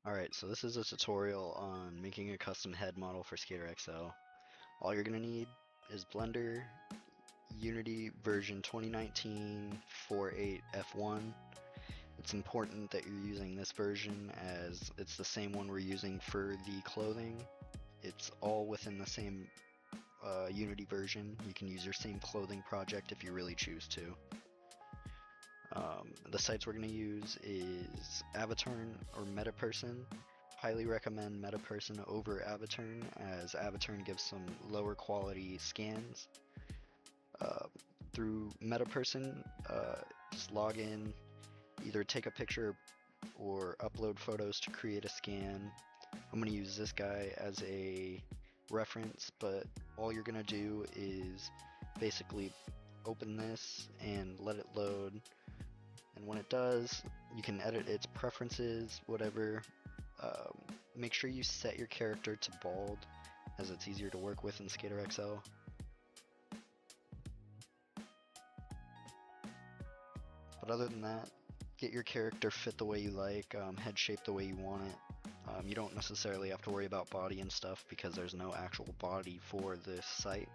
Alright, so this is a tutorial on making a custom head model for Skater XL. All you're going to need is Blender, Unity version 2019 4.8 F1. It's important that you're using this version as it's the same one we're using for the clothing. It's all within the same Unity version. You can use your same clothing project if you really choose to. The sites we're going to use is Avaturn or MetaPerson. Highly recommend MetaPerson over Avaturn, as Avaturn gives some lower quality scans. Through MetaPerson, just log in, either take a picture or upload photos to create a scan. I'm going to use this guy as a reference, but all you're going to do is basically open this and let it load. And when it does, you can edit its preferences, whatever. Make sure you set your character to bald, as it's easier to work with in Skater XL. But other than that, get your character fit the way you like, head shape the way you want it. You don't necessarily have to worry about body and stuff because there's no actual body for this site.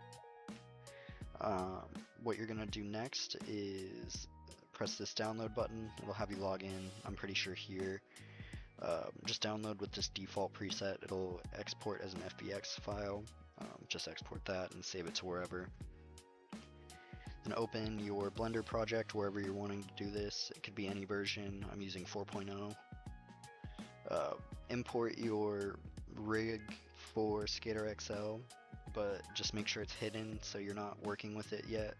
What you're going to do next is press this download button. It'll have you log in, I'm pretty sure here. Just download with this default preset. It'll export as an FBX file. Just export that and save it to wherever. Then open your Blender project wherever you're wanting to do this. It could be any version. I'm using 4.0. Import your rig for Skater XL, but just make sure it's hidden so you're not working with it yet.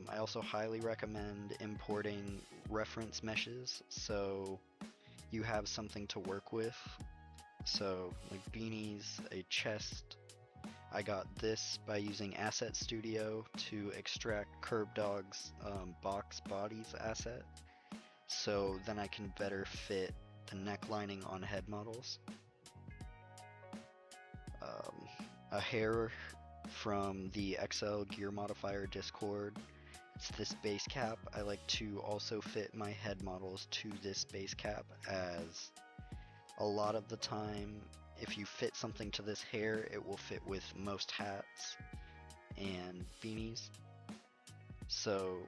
I also highly recommend importing reference meshes so you have something to work with. So like beanies, a chest. I got this by using Asset Studio to extract Curb Dog's box bodies asset, so then I can better fit the neck lining on head models. A hair from the XL Gear Modifier Discord. It's this base cap. I like to also fit my head models to this base cap, as a lot of the time if you fit something to this hair, it will fit with most hats and beanies. So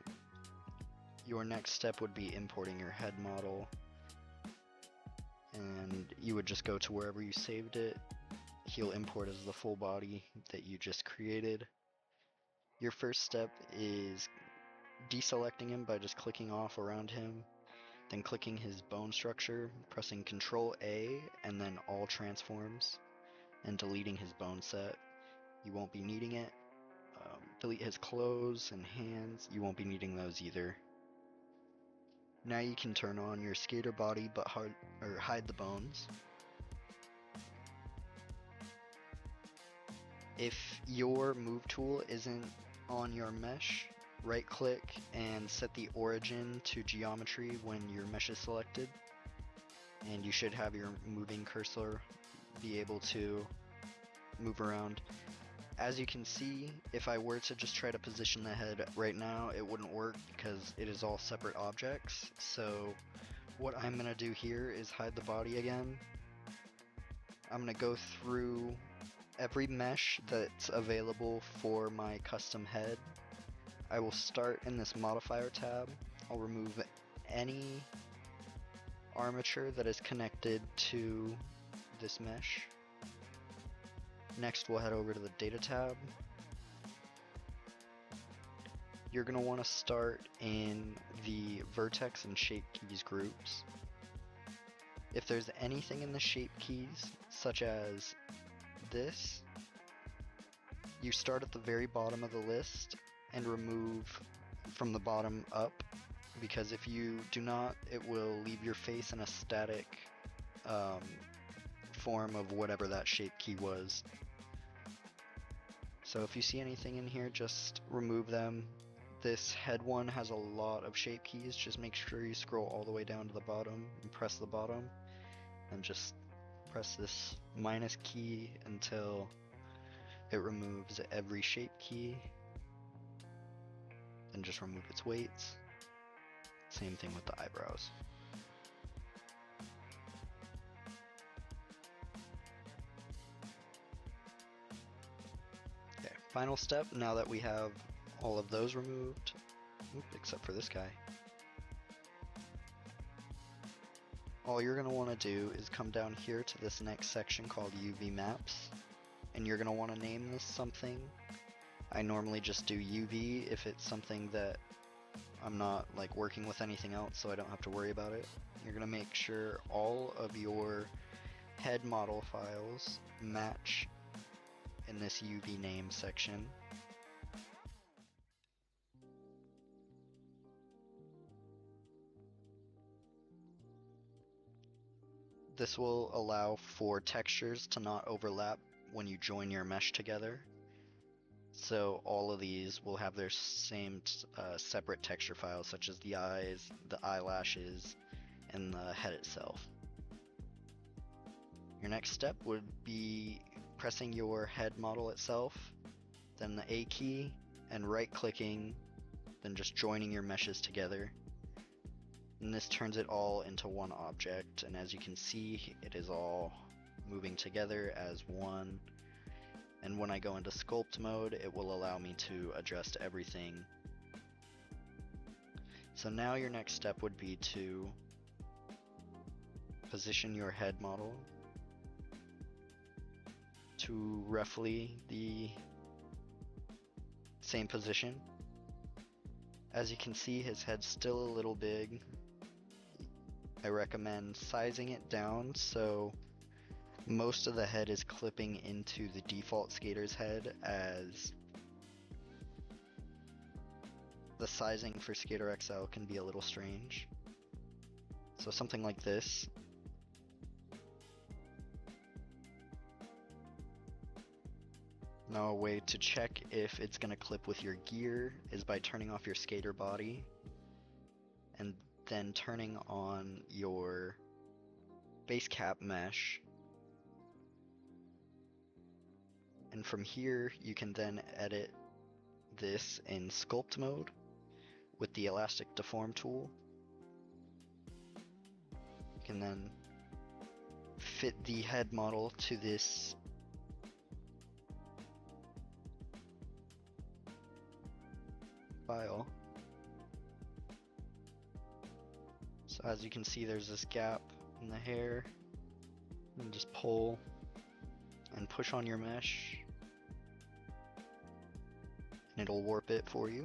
your next step would be importing your head model, and you would just go to wherever you saved it. He'll import as the full body that you just created. Your first step is deselecting him by just clicking off around him, then clicking his bone structure, pressing Ctrl A and then all transforms, and deleting his bone set. You won't be needing it. Delete his clothes and hands. You won't be needing those either. Now you can turn on your skater body but hide the bones. If your move tool isn't on your mesh, right click and set the origin to geometry when your mesh is selected, and you should have your moving cursor be able to move around. As you can see, if I were to just try to position the head right now, it wouldn't work because it is all separate objects. So what I'm going to do here is hide the body again. I'm going to go through every mesh that's available for my custom head. I will start in this modifier tab. I'll remove any armature that is connected to this mesh. Next we'll head over to the data tab. You're going to want to start in the vertex and shape keys groups. If there's anything in the shape keys, such as this, you start at the very bottom of the list and remove from the bottom up, because if you do not, it will leave your face in a static form of whatever that shape key was. So if you see anything in here, just remove them. This head one has a lot of shape keys. Just make sure you scroll all the way down to the bottom and press the bottom, and just press this minus key until it removes every shape key. Then just remove its weights. Same thing with the eyebrows. final step, now that we have all of those removed, except for this guy, all you're going to want to do is come down here to this next section called UV Maps, and you're going to want to name this something. I normally just do UV if it's something that I'm not like working with anything else, so I don't have to worry about it. You're going to make sure all of your head model files match in this UV name section. This will allow for textures to not overlap when you join your mesh together. So all of these will have their same separate texture files, such as the eyes, the eyelashes, and the head itself. Your next step would be pressing your head model itself, then the A key, and right-clicking, then just joining your meshes together. And this turns it all into one object, and as you can see, it is all moving together as one. And when I go into sculpt mode, it will allow me to adjust everything. So now your next step would be to position your head model to roughly the same position. As you can see, his head's still a little big. I recommend sizing it down so most of the head is clipping into the default skater's head, as the sizing for Skater XL can be a little strange. So something like this. Now a way to check if it's going to clip with your gear is by turning off your skater body and then turning on your base cap mesh. And from here, you can then edit this in sculpt mode with the elastic deform tool. You can then fit the head model to this file. So as you can see, there's this gap in the hair, and just pull and push on your mesh, and it'll warp it for you.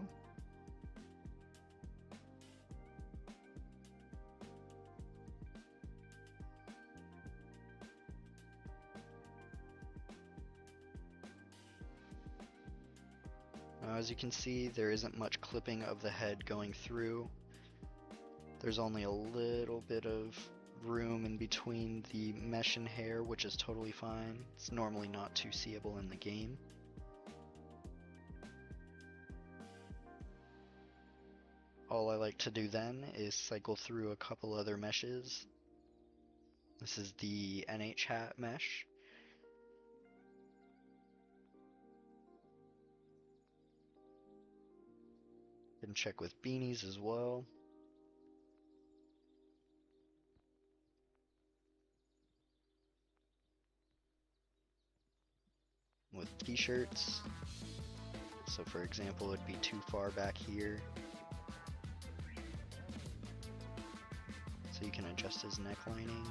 Now, as you can see, there isn't much clipping of the head going through. There's only a little bit of room in between the mesh and hair, which is totally fine. It's normally not too seeable in the game. All I like to do then is cycle through a couple other meshes. This is the NH hat mesh. You can check with beanies as well. With t-shirts, so for example, it'd be too far back here, so you can adjust his neck lining.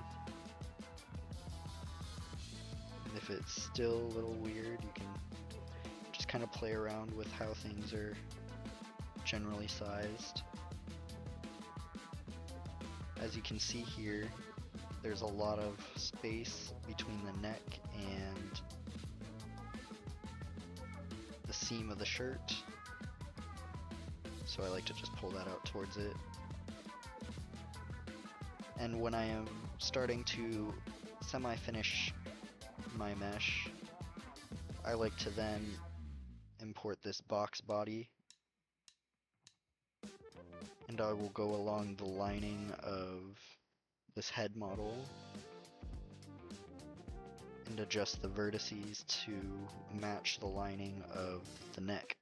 And if it's still a little weird, you can just kind of play around with how things are generally sized. As you can see here, there's a lot of space between the neck and the seam of the shirt, so I like to just pull that out towards it. And when I am starting to semi-finish my mesh, I like to then import this box body, and I will go along the lining of this head model and adjust the vertices to match the lining of the neck.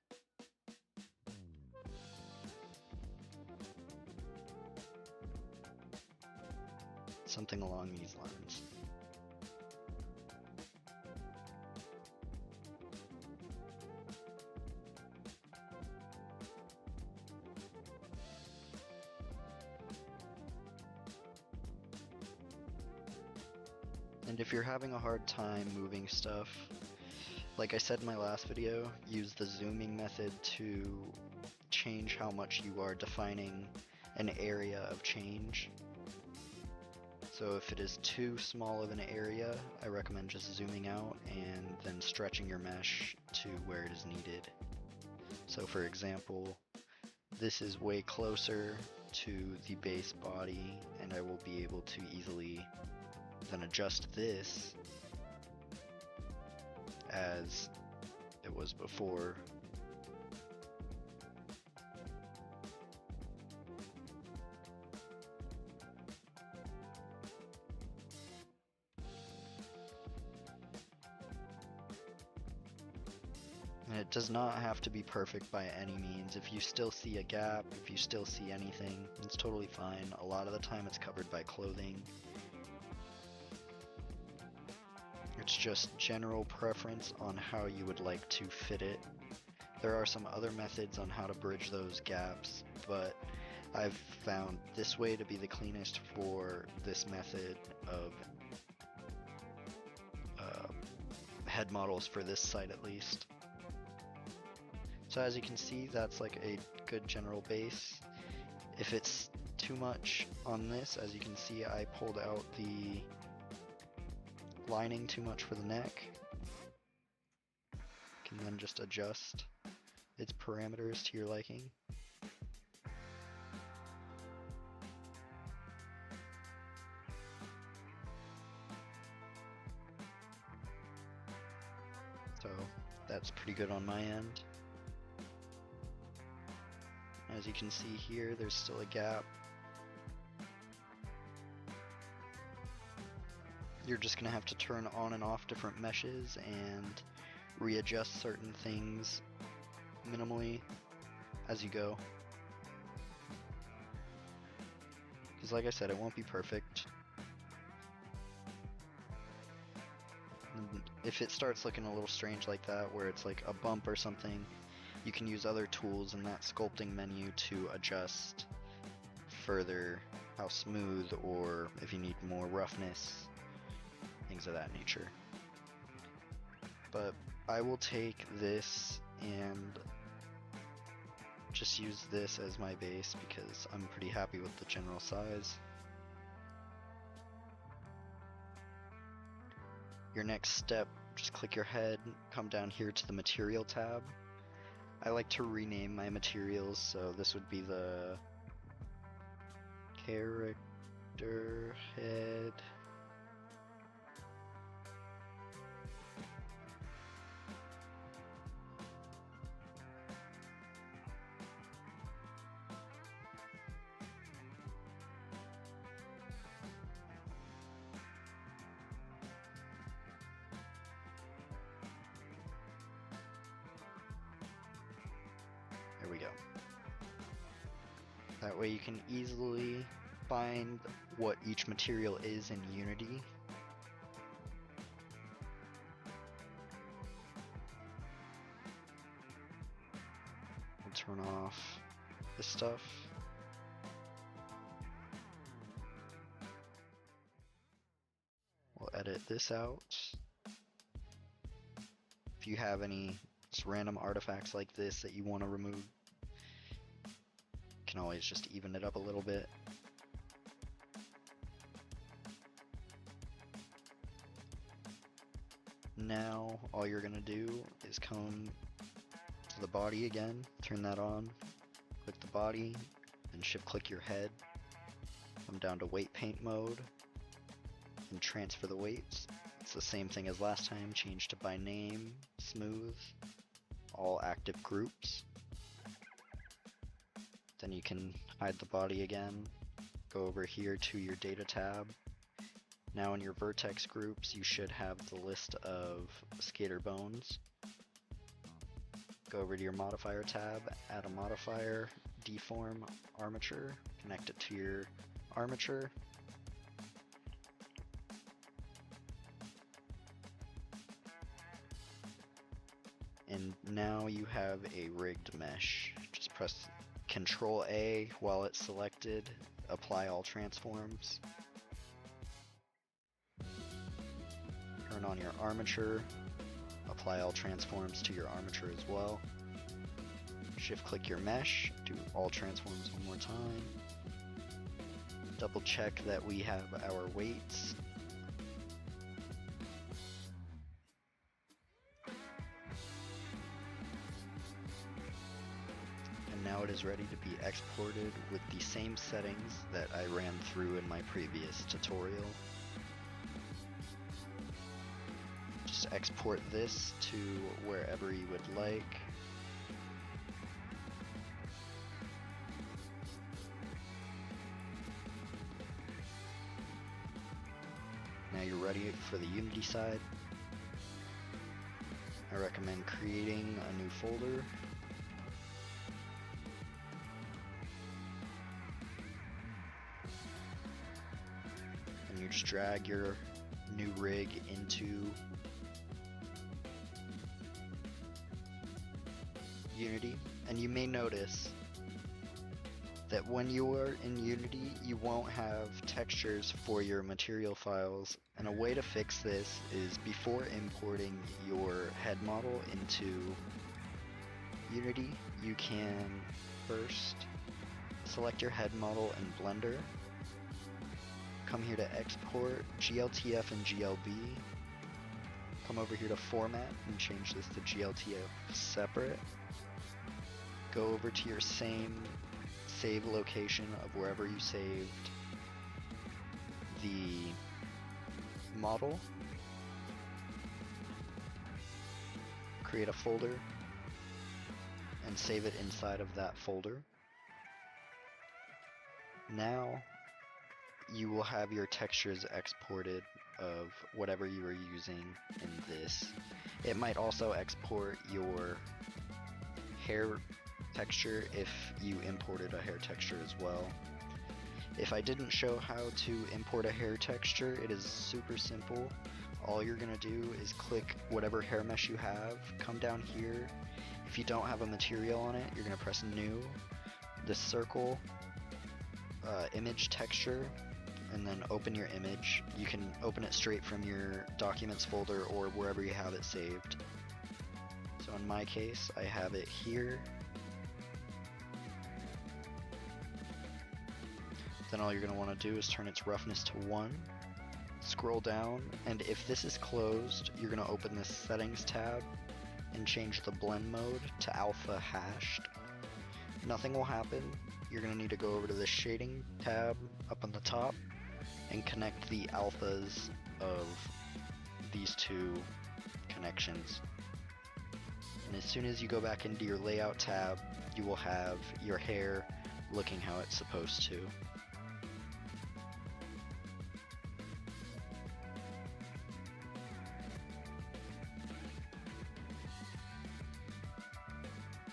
Something along these lines. And if you're having a hard time moving stuff, like I said in my last video, use the zooming method to change how much you are defining an area of change. So if it is too small of an area, I recommend just zooming out and then stretching your mesh to where it is needed. So for example, this is way closer to the base body, and I will be able to easily then adjust this as it was before. And it does not have to be perfect by any means. If you still see a gap, if you still see anything, it's totally fine. A lot of the time it's covered by clothing. It's just general preference on how you would like to fit it. There are some other methods on how to bridge those gaps, but I've found this way to be the cleanest for this method of head models for this site at least. So as you can see, that's like a good general base. If it's too much on this, as you can see, I pulled out the lining too much for the neck. Can then just adjust its parameters to your liking. So that's pretty good on my end. As you can see here, there's still a gap. You're just going to have to turn on and off different meshes and readjust certain things minimally as you go. Because like I said, it won't be perfect. And if it starts looking a little strange like that, where it's like a bump or something, you can use other tools in that sculpting menu to adjust further how smooth, or if you need more roughness, things of that nature. But I will take this and just use this as my base because I'm pretty happy with the general size. Your next step, just click your head, come down here to the material tab. I like to rename my materials, so this would be the character head. There we go. That way you can easily find what each material is in Unity. We'll turn off this stuff. We'll edit this out. If you have any just random artifacts like this that you want to remove, you can always just even it up a little bit. Now all you're gonna do is come to the body again, turn that on, click the body, and shift click your head, come down to weight paint mode, and transfer the weights. It's the same thing as last time, change to by name, smooth, all active groups. Then you can hide the body again, go over here to your data tab. Now in your vertex groups you should have the list of skater bones. Go over to your modifier tab, add a modifier, deform armature, connect it to your armature. And now you have a rigged mesh. Just press Ctrl A while it's selected, apply all transforms. turn on your armature, apply all transforms to your armature as well. Shift click your mesh, do all transforms one more time. Double check that we have our weights. And now it is ready to be exported with the same settings that I ran through in my previous tutorial. Just export this to wherever you would like. Now you're ready for the Unity side. I recommend creating a new folder. And you just drag your new rig into Unity. And you may notice that when you are in Unity, you won't have textures for your material files, and a way to fix this is before importing your head model into Unity, you can first select your head model in Blender, come here to export GLTF and GLB, come over here to format and change this to GLTF separate, go over to your same save location of wherever you saved the model, create a folder, and save it inside of that folder. Now you will have your textures exported of whatever you are using in this. It might also export your hair texture if you imported a hair texture as well. If I didn't show how to import a hair texture, it is super simple. All you're gonna do is click whatever hair mesh you have, come down here. If you don't have a material on it, you're gonna press new, the circle, image texture, and then open your image. You can open it straight from your documents folder or wherever you have it saved. So in my case, I have it here. Then all you're going to want to do is turn its roughness to 1, scroll down, and if this is closed, you're going to open this settings tab and change the blend mode to alpha hashed. Nothing will happen. You're going to need to go over to the shading tab up on the top and connect the alphas of these two connections. And as soon as you go back into your layout tab, you will have your hair looking how it's supposed to.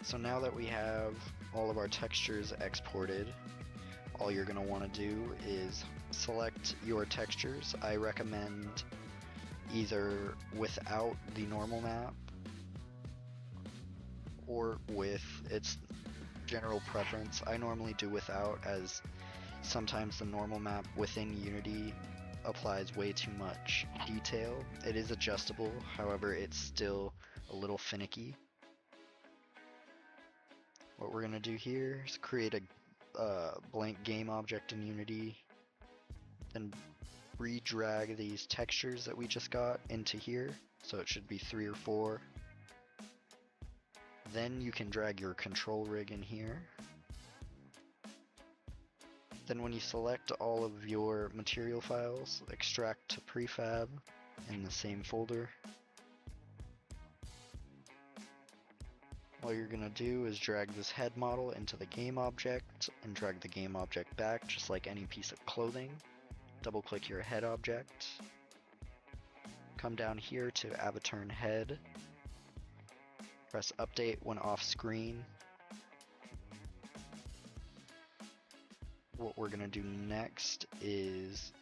So now that we have all of our textures exported, all you're going to want to do is select your textures. I recommend either without the normal map or with its general preference. I normally do without, as sometimes the normal map within Unity applies way too much detail. It is adjustable, however it's still a little finicky. What we're going to do here is create a blank game object in Unity, then re-drag these textures that we just got into here, so it should be 3 or 4. Then you can drag your control rig in here. Then when you select all of your material files, extract to prefab in the same folder. All you're going to do is drag this head model into the game object and drag the game object back just like any piece of clothing. Double click your head object. Come down here to avatar head. Press update when off screen. What we're going to do next is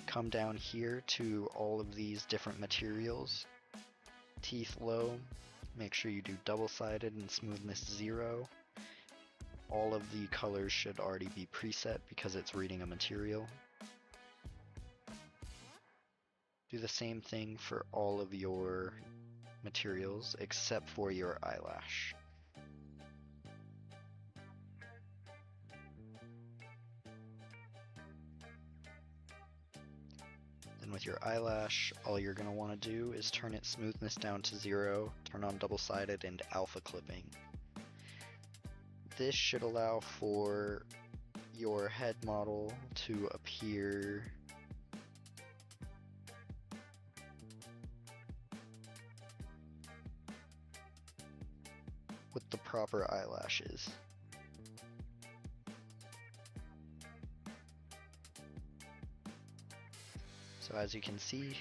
come down here to all of these different materials. Teeth low. Make sure you do double-sided and smoothness 0. All of the colors should already be preset because it's reading a material. Do the same thing for all of your materials except for your eyelash. Then with your eyelash, all you're going to want to do is turn its smoothness down to 0, turn on double-sided and alpha clipping. This should allow for your head model to appear with the proper eyelashes. So as you can see,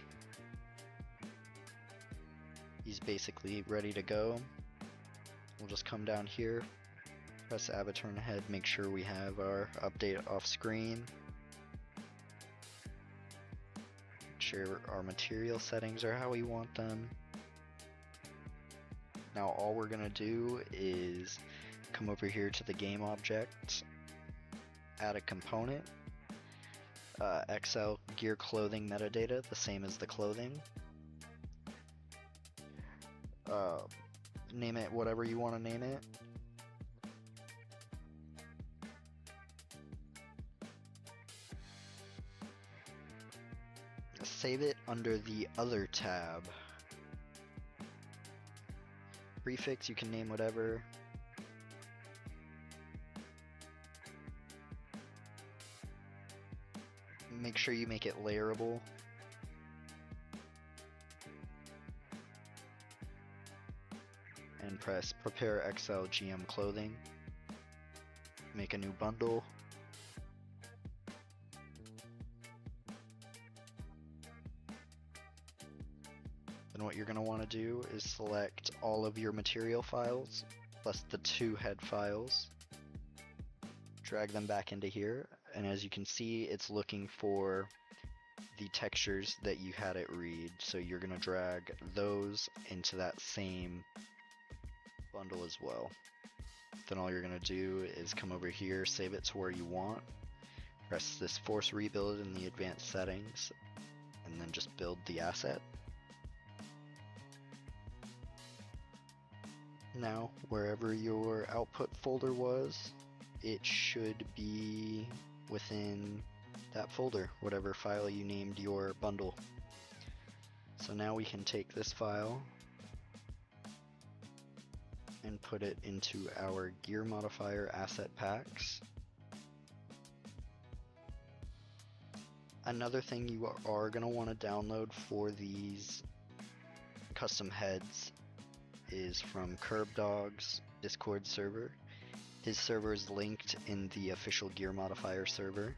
he's basically ready to go. We'll just come down here, press turn ahead, make sure we have our update off screen. Make sure our material settings are how we want them. Now all we're gonna do is come over here to the game object, add a component, XL gear clothing metadata, the same as the clothing. Name it whatever you want to name it. Save it under the other tab. Prefix, you can name whatever. Make sure you make it layerable. And press prepare Xlgm clothing. Make a new bundle. Then what you're going to want to do is select all of your material files plus the 2 head files. Drag them back into here, and as you can see, it's looking for the textures that you had it read. So you're going to drag those into that same bundle as well. Then all you're going to do is come over here, save it to where you want, press this force rebuild in the advanced settings, and then just build the asset. Now, wherever your output folder was, it should be within that folder, whatever file you named your bundle. So now we can take this file and put it into our gear modifier asset packs. Another thing you are going to want to download for these custom heads is from CurbDog's Discord server. His server is linked in the official gear modifier server.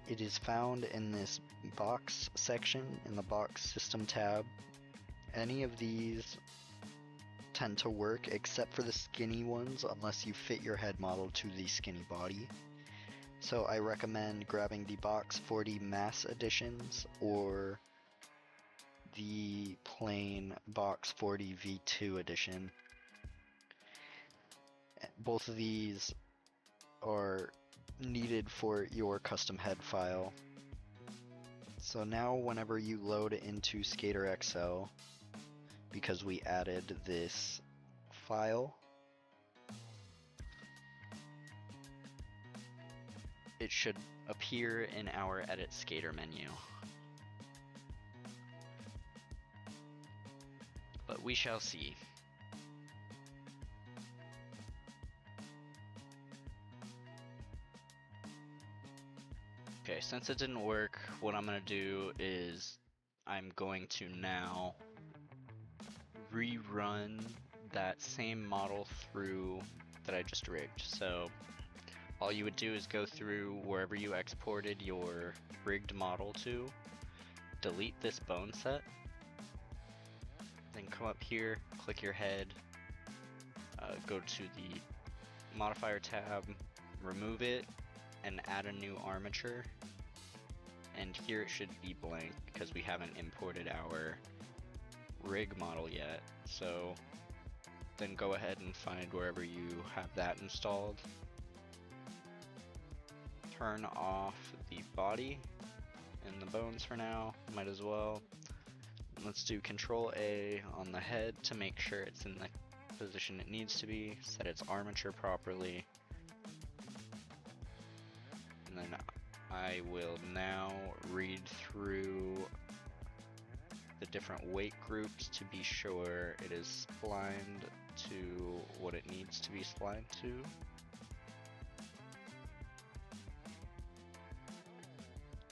It is found in this box section in the box system tab. Any of these tend to work except for the skinny ones unless you fit your head model to the skinny body. So I recommend grabbing the box 40 mass editions or the plain box 40 V2 edition. Both of these are needed for your custom head file. So now whenever you load into Skater XL, because we added this file, it should appear in our Edit Skater menu. But we shall see. Okay, since it didn't work, what I'm going to do is I'm going to now rerun that same model through that I just rigged. So all you would do is go through wherever you exported your rigged model to, delete this bone set, then come up here, click your head, go to the modifier tab, remove it, and add a new armature. And here it should be blank because we haven't imported our rig model yet. So then go ahead and find wherever you have that installed. Turn off the body and the bones for now, might as well. Let's do Control A on the head to make sure it's in the position it needs to be, set its armature properly, and then I will now read through the different weight groups to be sure it is splined to what it needs to be splined to.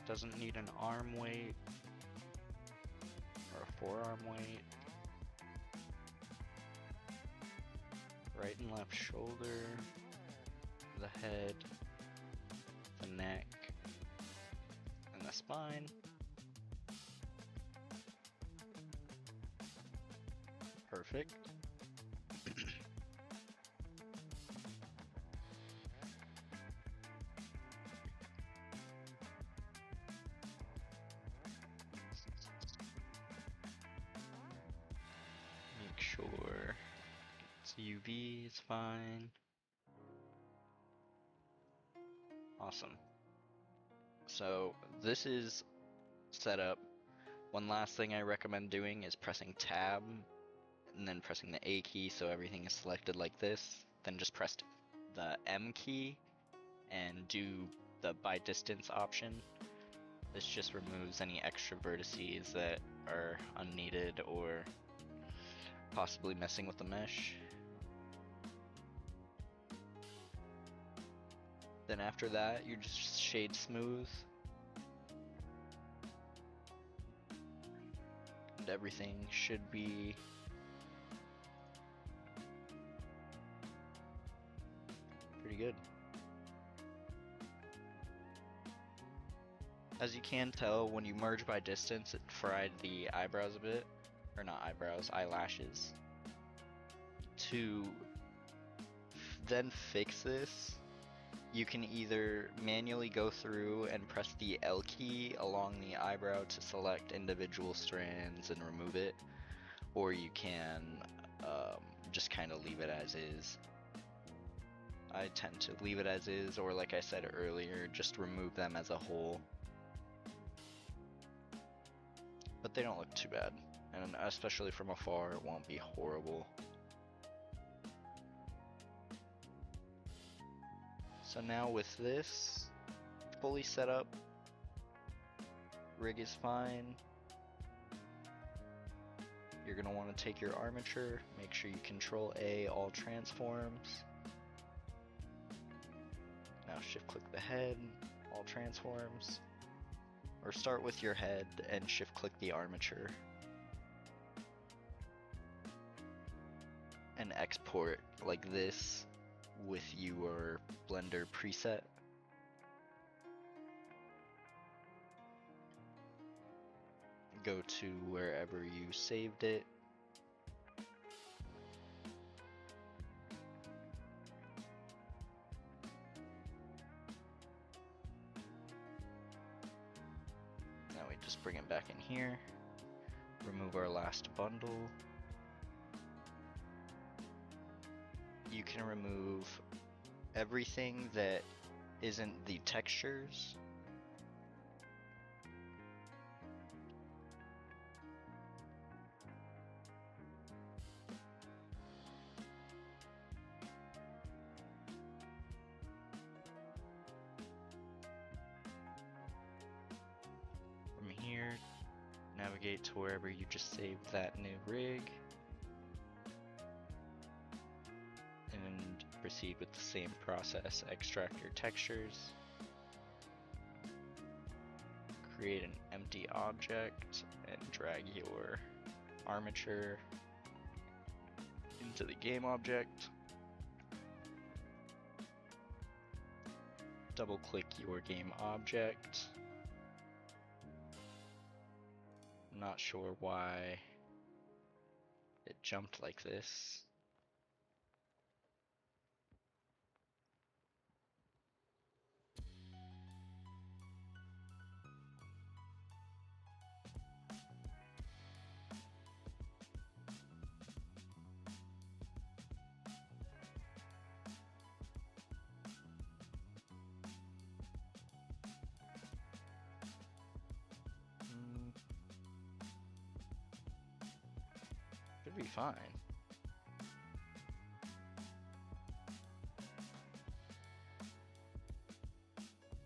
Doesn't need an arm weight or a forearm weight. Right and left shoulder, the head, the neck, and the spine. Perfect. Make sure it's UV is fine. Awesome. So this is set up. One last thing I recommend doing is pressing Tab and then pressing the A key so everything is selected like this. Then just press the M key and do the by distance option. This just removes any extra vertices that are unneeded or possibly messing with the mesh. Then after that, you just shade smooth. And everything should be pretty good. As you can tell, when you merge by distance, it fried the eyebrows a bit. Or not eyebrows, eyelashes. To then fix this, you can either manually go through and press the L key along the eyebrow to select individual strands and remove it, or you can just kind of leave it as is. I tend to leave it as is, or like I said earlier, just remove them as a whole. But they don't look too bad, and especially from afar, it won't be horrible. So now with this fully set up, rig is fine. You're going to want to take your armature, make sure you Control A all transforms. Now shift click the head, all transforms. Or start with your head and shift click the armature. And export like this with your Blender preset. Go to wherever you saved it. Now we just bring it back in here. Remove our last bundle. You can remove everything that isn't the textures. From here, navigate to wherever you just saved that new rig. And proceed with the same process. Extract your textures. Create an empty object and drag your armature into the game object. Double click your game object. I'm not sure why it jumped like this. Should be fine.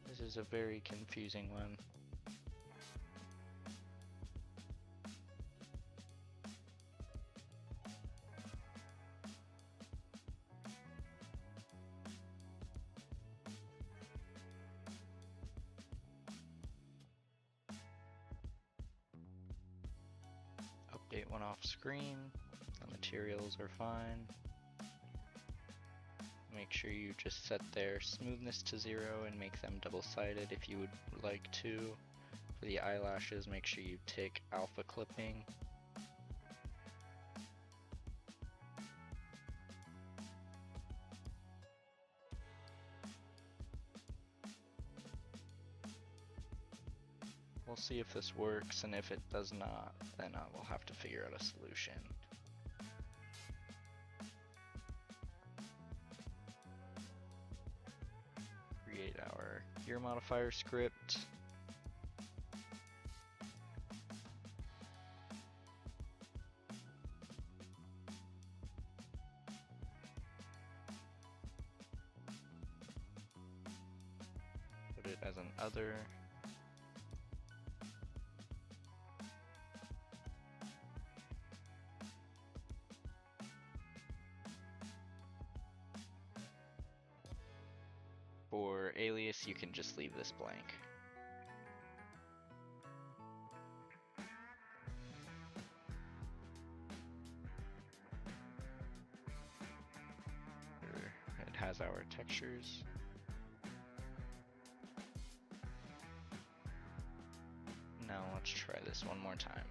This is a very confusing one. Update one off screen. The materials are fine. Make sure you just set their smoothness to 0 and make them double-sided if you would like to. For the eyelashes, make sure you tick alpha clipping. We'll see if this works, and if it does not, then we'll have to figure out a solution. Create our gear modifier script. Put it as an other. For alias, you can just leave this blank. It has our textures. Now let's try this one more time.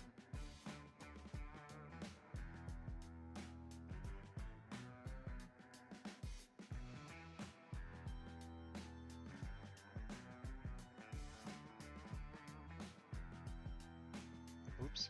Oops.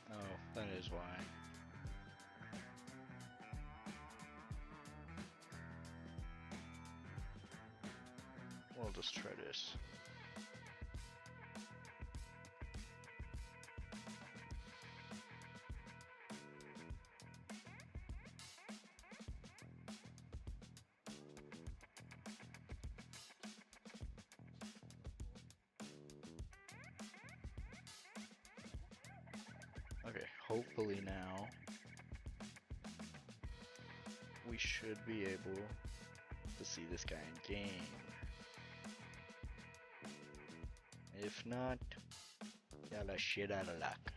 Oh, that is why. We'll just try this. Okay, hopefully now we should be able to see this guy in game. If not, y'all are shit out of luck.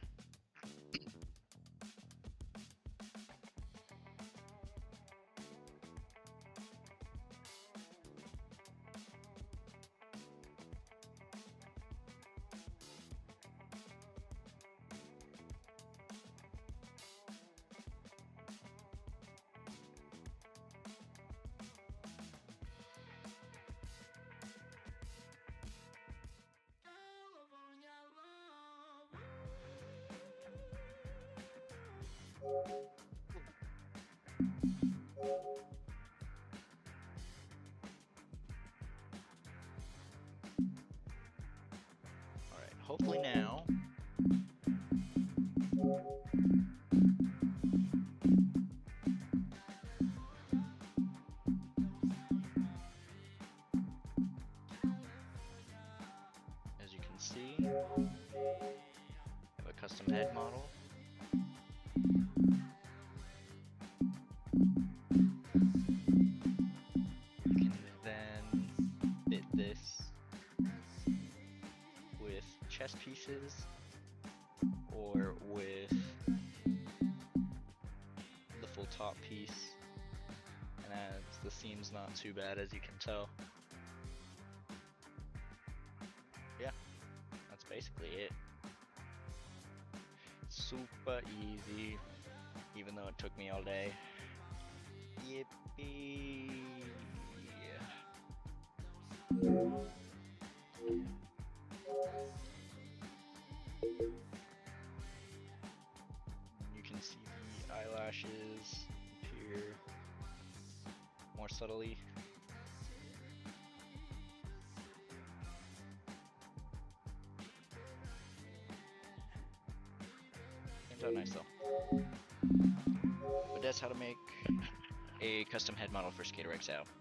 Alright, hopefully now as you can see, I have a custom head model. You can then fit this pieces or with the full top piece, and as the seam's not too bad as you can tell. Yeah, that's basically it. Super easy, even though it took me all day. Yippee! You can see the eyelashes appear more subtly. Turns out nice though. But that's how to make a custom head model for Skater XL.